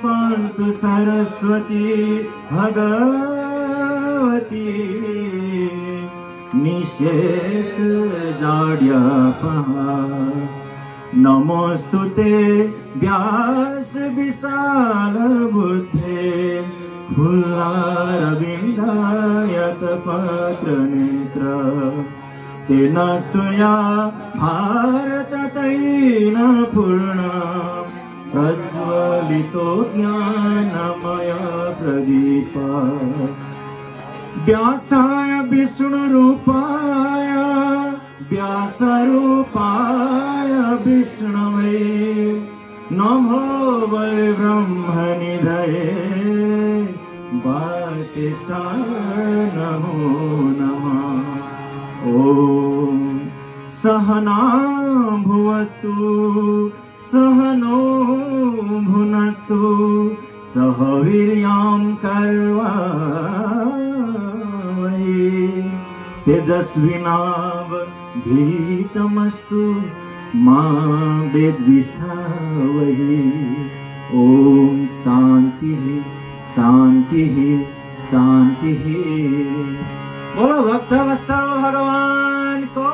पान्तु सरस्वती भगवती निशेष जाड्यापहा नमोस्तुते व्यास विशाल बुद्धे फुल्लारविन्दायत पत्र नेत्र तेन त्वया भारततैन पूर्ण प्रज्वलितो ज्ञानमय प्रदीप व्यासाय विष्णुरूपाय व्यासरूपाय विष्णवे नमो वै ब्रह्मनिधये वासिष्ठाय नमो नमः। ॐ सहना भुवतु सहनो भुनक्तु सह वीर्यं करवावहै तेजस्विनावधीतमस्तु मा विद्विषावहै। ॐ शान्तिः शान्तिः शान्तिः। बोलो भक्तवत्सल भगवान को।